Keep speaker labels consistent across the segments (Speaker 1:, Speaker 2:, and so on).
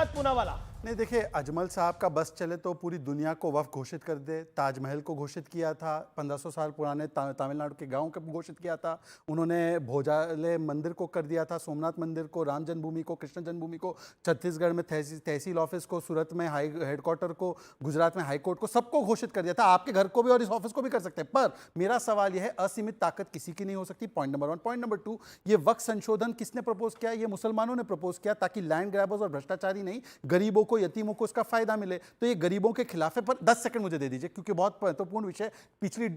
Speaker 1: सिद्धार्थ पूनावाला।
Speaker 2: नहीं देखिए, अजमल साहब का बस चले तो पूरी दुनिया को वक्फ घोषित कर दे। ताजमहल को घोषित किया था, 1500 साल पुराने तमिलनाडु के गांव को घोषित किया था। उन्होंने भोजाले मंदिर को कर दिया था, सोमनाथ मंदिर को, राम जन्मभूमि को, कृष्ण जन्मभूमि को, छत्तीसगढ़ में तहसील ऑफिस को, सूरत में हाई हेडक्वार्टर को, गुजरात में हाईकोर्ट को, सबको घोषित कर दिया था। आपके घर को भी और इस ऑफिस को भी कर सकते हैं। पर मेरा सवाल यह है, असीमित ताकत किसी की नहीं हो सकती, पॉइंट नंबर 1। पॉइंट नंबर 2, ये वक्फ संशोधन किसने प्रपोज किया? ये मुसलमानों ने प्रपोज किया, ताकि लैंड ग्रैबर्स और भ्रष्टाचारी नहीं, गरीबों को, यतीमों को इसका फायदा मिले। तो ये गरीबों के खिलाफ है। पर 10 सेकंड मुझे दे दीजिए, क्योंकि बहुत महत्वपूर्ण विषय पिछली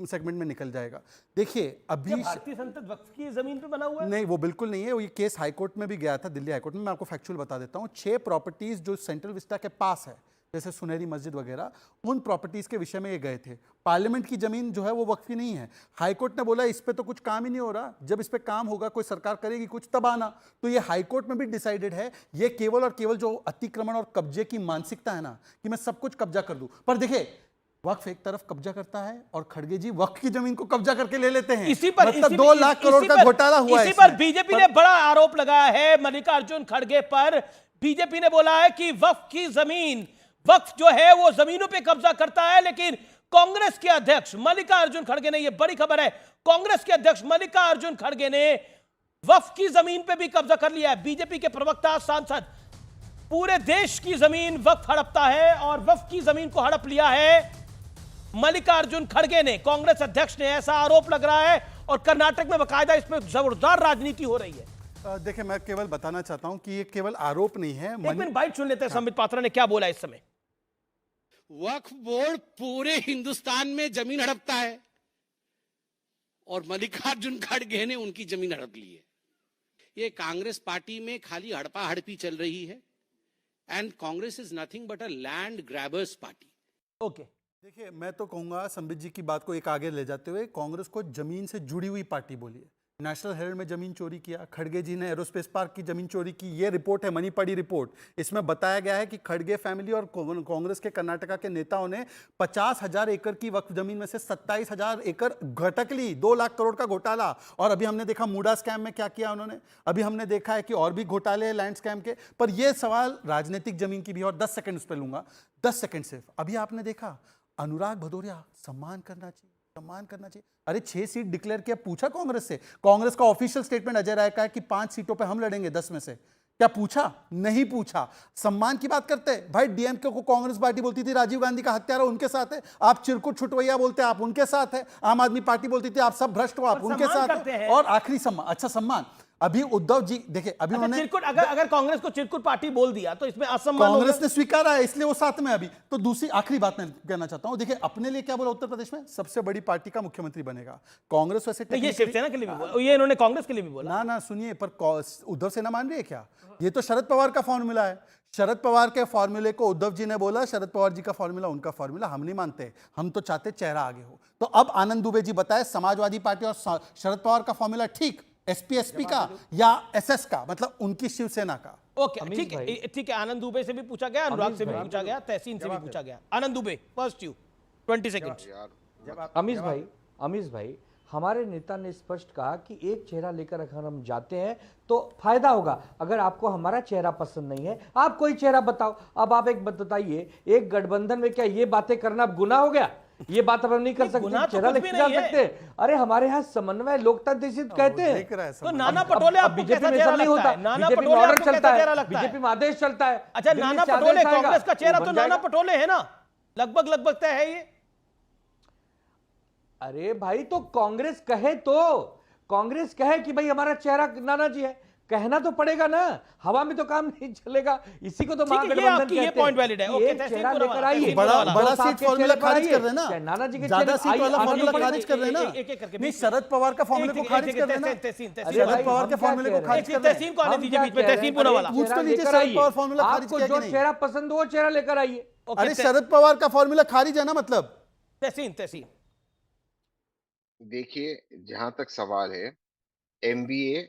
Speaker 2: सेगमेंट में निकल जाएगा। देखिए, अभी
Speaker 1: भारतीय संसद वक्फ की जमीन पे बना हुआ है?
Speaker 2: नहीं, वो बिल्कुल नहीं है। वो ये केस हाईकोर्ट में भी गया था, दिल्ली हाईकोर्ट में। मैं आपको फैक्चुअल बता देता हूं। 6 प्रॉपर्टीज जो सेंट्रल विस्टा के पास है, जैसे सुनहरी मस्जिद वगैरह, उन प्रॉपर्टीज के विषय में ये गए थे। पार्लियामेंट की जमीन जो है वो वक्फ की नहीं है। हाईकोर्ट ने बोला इस पे तो कुछ काम ही नहीं हो रहा, जब इस पे काम होगा, कोई सरकार करेगी कुछ, तब आना। तो ये हाईकोर्ट में भी डिसाइडेड है। ये केवल और केवल जो अतिक्रमण और कब्जे की मानसिकता है ना, कि मैं सब कुछ कब्जा कर दूं। पर देखिए, वक्फ एक तरफ कब्जा करता है और खड़गे जी वक्फ की जमीन को कब्जा करके ले लेते हैं।
Speaker 1: इसी पर
Speaker 2: मतलब 2 लाख करोड़ का घोटाला हुआ है।
Speaker 1: इसी पर बीजेपी ने बड़ा आरोप लगाया है मल्लिकार्जुन खड़गे पर। बीजेपी ने बोला है कि वक्फ की जमीन, वक्फ जो है वो जमीनों पे कब्जा करता है, लेकिन कांग्रेस के अध्यक्ष मल्लिकार्जुन खड़गे ने, यह बड़ी खबर है, कांग्रेस के अध्यक्ष मल्लिकार्जुन खड़गे ने वक्फ की जमीन पे भी कब्जा कर लिया है। बीजेपी के प्रवक्ता, सांसद, पूरे देश की जमीन वक्फ हड़पता है और वक्फ की जमीन को हड़प लिया है मल्लिकार्जुन खड़गे ने। कांग्रेस अध्यक्ष ने ऐसा आरोप लग रहा है और कर्नाटक में बकायदा इस पर जोरदार राजनीति हो रही है।
Speaker 2: देखिए, मैं केवल बताना चाहता हूं कि ये केवल आरोप नहीं है।
Speaker 1: एक मिनट बाइट सुन लेते हैं, संबित पात्रा ने क्या बोला इस समय।
Speaker 3: वक्फ बोर्ड पूरे हिंदुस्तान में जमीन हड़पता है और मल्लिकार्जुन खड़गे ने उनकी जमीन हड़प ली है। ये कांग्रेस पार्टी में खाली हड़पा हड़पी चल रही है and Congress is nothing but a land grabbers party.
Speaker 1: Okay,
Speaker 2: देखिए, मैं तो कहूंगा संबित जी की बात को एक आगे ले जाते हुए, कांग्रेस को जमीन से जुड़ी हुई पार्टी बोलिए। नेशनल हेराल्ड में जमीन चोरी किया, खड़गे जी ने एरोस्पेस पार्क की जमीन चोरी की। ये रिपोर्ट है, मनी पड़ी रिपोर्ट। इसमें बताया गया है कि खड़गे फैमिली और कांग्रेस के कर्नाटका के नेताओं ने 50,000 एकड़ की वक्फ जमीन में से 27,000 एकड़ घटक ली। 2 लाख करोड़ का घोटाला। और अभी हमने देखा मूडा स्कैम में क्या किया उन्होंने। अभी हमने देखा है कि और भी घोटाले लैंड स्कैम के। पर यह सवाल राजनीतिक जमीन की भी, और 10 सेकंड उस पर लूंगा, 10 सेकंड सिर्फ। अभी आपने देखा अनुराग भदौरिया, सम्मान करना चाहिए, सम्मान करना चाहिए। अरे 6 सीट डिक्लेयर किया, पूछा कांग्रेस से? कांग्रेस का ऑफिशियल स्टेटमेंट अजय राय का है कि 5 सीटों पे हम लड़ेंगे 10 में से। क्या पूछा? नहीं पूछा। सम्मान की बात करते हैं भाई। डीएमके को कांग्रेस पार्टी बोलती थी राजीव गांधी का हत्यारा उनके साथ है। आप चिरकुट छुटवैया बोलते हैं, आप उनके साथ है। आम आदमी पार्टी बोलती थी आप सब भ्रष्ट हो, आप उनके साथ है। और आखिरी सम्मान, अच्छा सम्मान, अभी उद्धव जी देखिए, अभी उन्होंने
Speaker 1: चिरकुट, अगर कांग्रेस को चिरकुट पार्टी बोल दिया तो इसमें असम्मान
Speaker 2: कांग्रेस ने स्वीकारा है, इसलिए वो साथ में। अभी तो दूसरी आखिरी बात मैं कहना चाहता हूं। देखिए, अपने लिए क्या बोला, उत्तर प्रदेश में सबसे बड़ी पार्टी का मुख्यमंत्री बनेगा। कांग्रेस वैसे
Speaker 1: ये शिवसेना के लिए भी बोला, ये इन्होंने कांग्रेस के लिए भी बोला।
Speaker 2: ना सुनिए, पर उद्धव सेना मान रही है क्या? ये तो शरद पवार का फॉर्मूला है। शरद पवार के फॉर्मूले को उद्धव जी ने बोला, शरद पवार जी का फॉर्मूला उनका फॉर्मूला। हम नहीं मानते, हम तो चाहते चेहरा आगे हो। तो अब आनंद दुबे जी बताए, समाजवादी पार्टी और शरद पवार का फॉर्मूला ठीक, एसपी का या एसएस का, मतलब उनकी शिवसेना का।
Speaker 1: ओके, ठीक है, ठीक है। आनंद दुबे से भी पूछा गया, अनुराग से भी पूछा गया, तहसीन से भी पूछा गया। Anand Dubey, first you, 20 second.
Speaker 4: Amish भाई, हमारे नेता ने स्पष्ट कहा कि एक चेहरा लेकर अगर हम जाते हैं तो फायदा होगा। अगर आपको हमारा चेहरा पसंद नहीं है, आप कोई चेहरा बताओ। अब आप एक बताइए, एक गठबंधन में क्या ये बातें करना गुनाह हो गया? ये बात अब हम नहीं कर सकते, चेहरा लेकर जा सकते। अरे हमारे यहाँ समन्वय लोकतंत्र निश्चित कहते हैं।
Speaker 1: तो नाना पटोले आपको कैसा चेहरा लगता है? नाना पटोले आपको कैसा चेहरा लगता है?
Speaker 4: बीजेपी में आदेश चलता है।
Speaker 1: अच्छा, नाना पटोले कांग्रेस का चेहरा तो नाना पटोले है ना, लगभग तय है ये।
Speaker 4: अरे भाई, तो कांग्रेस कहे कि भाई हमारा चेहरा नाना जी है, कहना तो पड़ेगा ना। हवा में तो काम नहीं चलेगा। इसी को तो महागठबंधन कहते हैं।
Speaker 1: ये पॉइंट वैलिड है। ओके,
Speaker 4: चेहरा लेकर आइए,
Speaker 2: बड़ा सीट फॉर्मूला खारिज कर रहे हैं ना,
Speaker 4: नाना जी के
Speaker 2: ज्यादा सीट वाला फॉर्मूला खारिज कर रहे हैं ना। नहीं, शरद पवार का फॉर्मूले को खारिज कर रहे हैं ना। शरद पवार के फॉर्मूले को खारिज कर रहे हैं।
Speaker 1: तहसीन को आने दीजिए बीच में, तहसीन पूनावाला
Speaker 2: पूछ तो लीजिए, शरद पवार फॉर्मूला खारिज किया कि नहीं?
Speaker 4: जो चेहरा पसंद हो वो चेहरा लेकर आइए।
Speaker 2: अरे शरद पवार का फॉर्मूला खारिज है ना, मतलब।
Speaker 1: तहसीन
Speaker 5: देखिए, जहां तक सवाल है, एमबीए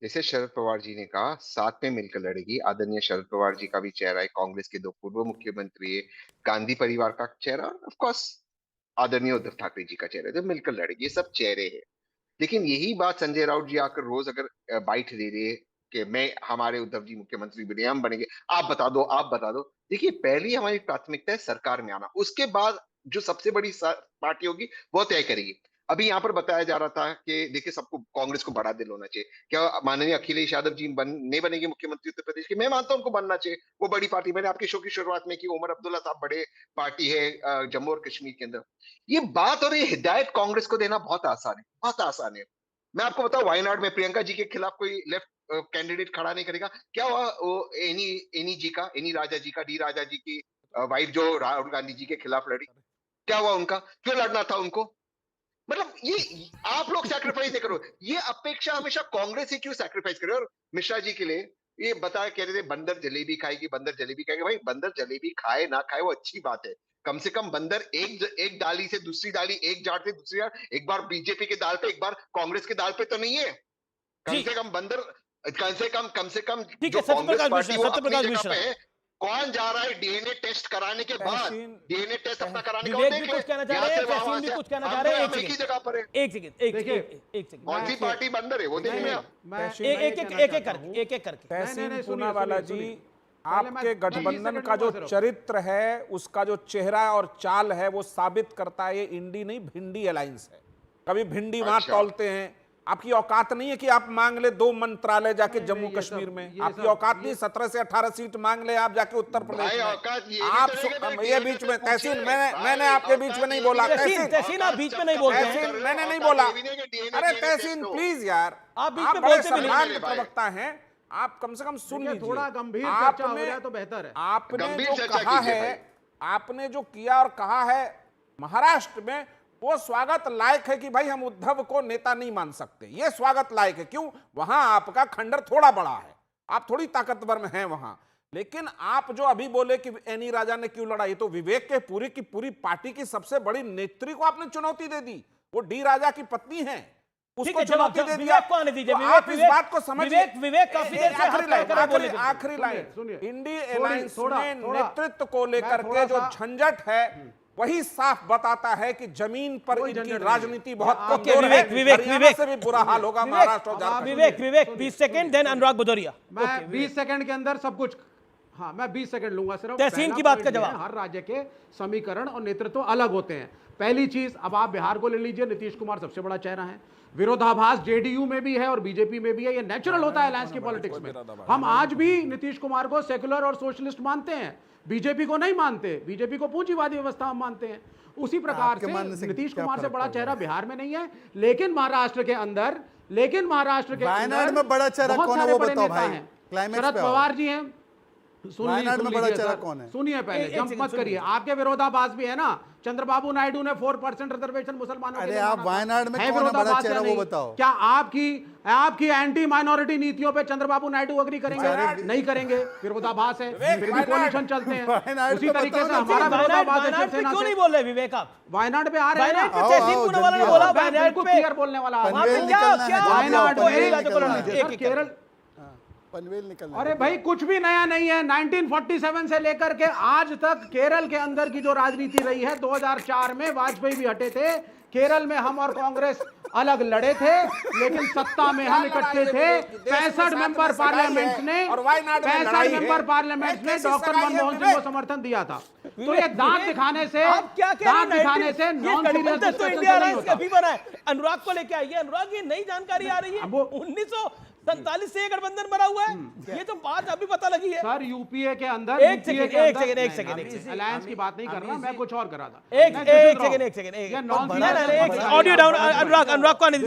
Speaker 5: जैसे शरद पवार जी ने कहा साथ में मिलकर लड़ेगी। आदरणीय शरद पवार जी का भी चेहरा है, कांग्रेस के 2 पूर्व मुख्यमंत्री है, गांधी परिवार का चेहरा, ऑफ कोर्स आदरणीय उद्धव ठाकरे जी का चेहरा है, जो मिलकर लड़ेगी। ये सब चेहरे हैं। लेकिन यही बात संजय राउत जी आकर रोज अगर बाइट दे रहे कि मैं हमारे उद्धव जी मुख्यमंत्री बने, हम बनेंगे, आप बता दो, आप बता दो। देखिए, पहली हमारी प्राथमिकता है सरकार में आना, उसके बाद जो सबसे बड़ी पार्टी होगी वो तय करेगी। अभी यहाँ पर बताया जा रहा था कि देखिए सबको, कांग्रेस को बड़ा दिल होना चाहिए। क्या माननीय अखिलेश यादव जी नहीं बनेंगे मुख्यमंत्री उत्तर प्रदेश के? मैं मानता हूं उनको बनना चाहिए, वो बड़ी पार्टी, मैंने आपके शो की शुरुआत में की, उमर अब्दुल्ला साहब बड़े पार्टी है जम्मू और कश्मीर के अंदर। ये बात और ये हिदायत कांग्रेस को देना बहुत आसान है, बहुत आसान है। मैं आपको बताऊं, वायनाड में प्रियंका जी के खिलाफ कोई लेफ्ट कैंडिडेट खड़ा नहीं करेगा। क्या हुआ वो एनी राजा जी का, डी राजा जी की वाइफ जो राहुल गांधी जी के खिलाफ लड़ी, क्या हुआ उनका? क्यों लड़ना था उनको? मतलब ये आप लोग सैक्रिफाइस नहीं करो, ये अपेक्षा हमेशा कांग्रेस ही क्यों सैक्रिफाइस करे? और मिश्रा जी के लिए ये बताया, कह रहे थे बंदर जलेबी खाएगी, बंदर जलेबी खाएगी। भाई बंदर जलेबी खाए ना खाए वो अच्छी बात है, कम से कम बंदर एक डाली से दूसरी डाली, एक झाड़ से दूसरी झाड़, एक बार बीजेपी के दाल पे, एक बार कांग्रेस के दाल पे तो नहीं है। कम
Speaker 1: जी।
Speaker 5: से कम बंदर, कम से कम
Speaker 1: ठीक
Speaker 5: जो
Speaker 1: है,
Speaker 5: कांग्रेस
Speaker 1: सत्यप्रकाश
Speaker 5: पार्टी
Speaker 1: मिश्रा,
Speaker 5: वो अपनी
Speaker 1: सत्यप्रकाश
Speaker 5: जगह
Speaker 1: मिश्रा।
Speaker 5: पे है। कौन जा रहा है डीएनए टेस्ट कराने के बाद, डीएनए टेस्ट अपना कराने का,
Speaker 1: विवेक
Speaker 5: देख
Speaker 1: भी
Speaker 5: ले।
Speaker 1: कुछ कहना चाह
Speaker 5: यहाँ
Speaker 1: रहे हैं,
Speaker 5: से वहाँ
Speaker 1: तहसीन भी
Speaker 5: से
Speaker 1: कुछ कहना
Speaker 5: हम
Speaker 1: चाह रहे हैं।
Speaker 5: हम एक ही जगह पर है।
Speaker 1: एक सेकंड
Speaker 5: कौन सी पार्टी बंदर है वो देख लें आप।
Speaker 1: एक एक करके
Speaker 6: तहसीन पूनावाला जी, आपके गठबंधन का जो चरित्र है, उसका जो चेहरा और चाल है, वो साबित करता है ये इंडी नहीं भिंडी अलायंस है। कभी भिंडी वहां
Speaker 5: अच्छा।
Speaker 6: तौलते हैं, आपकी औकात नहीं है कि आप मांग ले 2 मंत्रालय जाके जम्मू कश्मीर में, आपकी औकात नहीं 17 से 18 सीट मांग ले आप जाके उत्तर प्रदेश
Speaker 5: भाई
Speaker 6: में।
Speaker 5: औकात ये भी
Speaker 6: आप
Speaker 5: तो है कि
Speaker 6: ये
Speaker 5: DNA
Speaker 6: बीच
Speaker 5: पे
Speaker 6: में
Speaker 5: पूछे।
Speaker 6: तहसीन,
Speaker 5: भाई,
Speaker 6: मैंने आपके बीच में नहीं बोला।
Speaker 1: तहसीन आप बीच में नहीं बोलते हैं।
Speaker 6: तहसीन मैंने नहीं
Speaker 5: औकात
Speaker 6: बोला।
Speaker 5: ये भी नहीं कि DNA
Speaker 6: अरे
Speaker 5: टेस्ट
Speaker 6: तहसीन
Speaker 5: हो।
Speaker 6: प्लीज यार,
Speaker 1: आप बीच में
Speaker 6: बड़े
Speaker 1: बोलते भी नहीं।
Speaker 6: सम्मानित
Speaker 5: भाई।
Speaker 6: प्रवक्ता हैं, आप कम से कम सुन
Speaker 7: देखिए,
Speaker 6: लीजिए।
Speaker 7: थोड़ा गंभीर चर्चा हो रहा है तो बेहतर है।
Speaker 6: आपने
Speaker 5: गंभीर
Speaker 6: जो
Speaker 5: चर्चा
Speaker 6: कहा
Speaker 5: कीजिए
Speaker 6: है,
Speaker 5: भाई।
Speaker 6: आपने जो किया और कहा है महाराष्ट्र में, वो स्वागत लायक है कि भाई हम उद्धव को नेता नहीं मान सकते, ये स्वागत लायक है। क्यों? वहां आपका खंडर थोड़ा बड़ा है, आप थोड़ी ताकतवर में हैं वहां। लेकिन आप जो अभी बोले कि एनी राजा ने क्यों लड़ा, ये तो विवेक के पूरी की पूरी पार्टी की सबसे बड़ी नेत्री को आपने चुनौती दे दी। वो डी राजा की पत्नी है,
Speaker 1: ठीक
Speaker 6: उसको
Speaker 1: है,
Speaker 6: चुनौती दे दिया।
Speaker 1: विवेक को आने दीजिए।
Speaker 6: तो
Speaker 1: विवेक,
Speaker 6: आप इस बात को समझिए।
Speaker 1: विवेक काफी देर से हाथ खड़ा कर बोले थे।
Speaker 6: आखिरी लाइन,
Speaker 7: सुनिए।
Speaker 6: इंडी
Speaker 7: थोड़ी-
Speaker 6: अलायंस
Speaker 7: थोड़ा-
Speaker 6: में
Speaker 7: थोड़ा-
Speaker 6: नेतृत्व को लेकर
Speaker 7: मैं थोड़ा
Speaker 6: के जो
Speaker 7: सा-
Speaker 6: झंझट है, वही साफ बताता है कि जमीन पर
Speaker 7: कोई
Speaker 6: इनकी
Speaker 7: झंझट नहीं
Speaker 6: राजनीति
Speaker 7: है।
Speaker 6: बहुत
Speaker 7: ओके,
Speaker 6: कमजोर है।
Speaker 1: विवेक,
Speaker 6: हरियाणा से भी बुरा हाल होगा, महाराष्ट्र और झारखंड।
Speaker 1: विवेक 20 सेकंड, देन अनुराग भदौरिया।
Speaker 7: मैं 20 सेकंड के अंदर सब कुछ, हाँ मैं 20 सेकंड लूंगा सिर्फ।
Speaker 1: तहसीन
Speaker 7: पहला
Speaker 1: की बात का
Speaker 7: पॉइंट ये है,
Speaker 1: जवाब।
Speaker 7: हर राज्य के समीकरण और नेतृत्व अलग होते हैं। पहली चीज, अब आप बिहार को ले लीजिए, नीतीश कुमार सबसे बड़ा चेहरा है, विरोधाभास जेडीयू में भी है और बीजेपी में भी है, ये नेचुरल होता है अलायंस की पॉलिटिक्स में। हम आज भी नीतीश कुमार को सेकुलर और सोशलिस्ट मानते हैं, बीजेपी को नहीं मानते, बीजेपी को पूंजीवादी व्यवस्था हम मानते हैं। उसी प्रकार
Speaker 2: आपके मानने
Speaker 7: से
Speaker 2: से
Speaker 7: नीतीश
Speaker 2: क्या
Speaker 7: कुमार से
Speaker 2: फर्क
Speaker 7: बड़ा
Speaker 2: पड़
Speaker 7: चेहरा बिहार में नहीं है, लेकिन महाराष्ट्र के अंदर
Speaker 2: वायनाड में बड़ा चेहरा
Speaker 7: बहुत
Speaker 2: कौन है
Speaker 7: सारे
Speaker 2: वो
Speaker 7: बड़े
Speaker 2: बताओ
Speaker 7: नेता
Speaker 2: भाई।
Speaker 7: हैं।
Speaker 2: क्लाइमेक्स
Speaker 7: शरद
Speaker 2: पे आओ।
Speaker 7: पवार जी हैं,
Speaker 2: वायनाड में बड़ा चेहरा कौन है?
Speaker 7: सुनिए पहले,
Speaker 1: एक
Speaker 7: जंप
Speaker 1: सेकंड
Speaker 7: मत करिए। आपके विरोधाभास भी है ना, चंद्रबाबू नायडू ने 4% रिजर्वेशन मुसलमानों के
Speaker 2: अरे
Speaker 7: लिए
Speaker 2: आप
Speaker 7: माना था।
Speaker 2: वायनाड में
Speaker 7: है
Speaker 2: कौन है बड़ा
Speaker 7: विरोधाभास या
Speaker 2: चेहरा वो
Speaker 7: नहीं?
Speaker 2: बताओ।
Speaker 7: क्या आपकी एंटी माइनॉरिटी नीतियों पे चंद्रबाबू नायडू अग्री करेंगे? नहीं करेंगे, विरोधाभास है, फिर भी कोalition चलते
Speaker 2: वायनाड
Speaker 7: हैं। उसी
Speaker 2: पे
Speaker 7: तरीके से
Speaker 2: बताओ ना।
Speaker 7: हमारा विरोधाभास है
Speaker 1: वायनाड पे
Speaker 7: शिवसेना
Speaker 1: क्यों
Speaker 7: से।
Speaker 1: नहीं बोल रहे विवेक आप?
Speaker 7: वायनाड पे आ रहे हैं
Speaker 1: वायनाड पे
Speaker 7: ना।
Speaker 2: आओ,
Speaker 1: तहसीन
Speaker 2: आओ,
Speaker 1: पूनावाला ने
Speaker 2: जल्दी
Speaker 1: बोला
Speaker 2: आओ।
Speaker 7: मैं
Speaker 1: वायनाड
Speaker 7: बिल्कुल
Speaker 1: पे
Speaker 7: क्लियर बोलने वाला हूं।
Speaker 2: पनवेल
Speaker 1: आपको क्या
Speaker 2: निकलना
Speaker 1: क्या
Speaker 2: है,
Speaker 7: वायनाड
Speaker 2: पनवेल
Speaker 7: पे
Speaker 2: निकलना है।
Speaker 1: एक एक
Speaker 7: केरल,
Speaker 2: पनवेल निकलना
Speaker 7: अरे
Speaker 2: है।
Speaker 7: भाई कुछ भी नया नहीं है। 1947 से लेकर के आज तक केरल के अंदर की जो राजनीति रही है, 2004 में वाजपेयी भी हटे थे, केरल में हम और कांग्रेस अलग लड़े थे, लेकिन सत्ता में हम इकट्ठे थे। 65 मेंबर पार्लियामेंट ने 65 मेंबर पार्लियामेंट ने डॉक्टर मनमोहन सिंह को समर्थन दिया था। तो ये दांत दिखाने से,
Speaker 1: आप क्या कह रहे हैं?
Speaker 7: दांत दिखाने से
Speaker 1: ये
Speaker 7: नॉन सीरियस
Speaker 1: गठबंधन तो
Speaker 7: डिस्कशन
Speaker 1: इंडिया
Speaker 7: से नहीं
Speaker 1: अलायंस
Speaker 7: होता।
Speaker 1: कभी बना है। अनुराग को लेके आइए। अनुराग, ये नई जानकारी आ रही है।
Speaker 7: अब वो-
Speaker 1: 1947 से ये गठबंधन बना हुआ है, ये तो बात अभी पता लगी है।
Speaker 7: सर यूपीए के अंदर,
Speaker 1: एक
Speaker 7: यूपीए
Speaker 1: सेकंड,
Speaker 7: के
Speaker 1: एक
Speaker 7: अंदर-
Speaker 1: सेकंड, एक
Speaker 7: नहीं,
Speaker 1: सेकंड,
Speaker 7: नहीं,
Speaker 1: एक सेकंड।
Speaker 7: अलायंस की बात नहीं कर रहा मैं, कुछ और कर रहा था।
Speaker 1: एक
Speaker 7: मैं this is wrong।
Speaker 1: सेकंड
Speaker 7: ये non
Speaker 1: ऑडियो
Speaker 7: serious
Speaker 1: डाउन। अनुराग को आने दीजिए।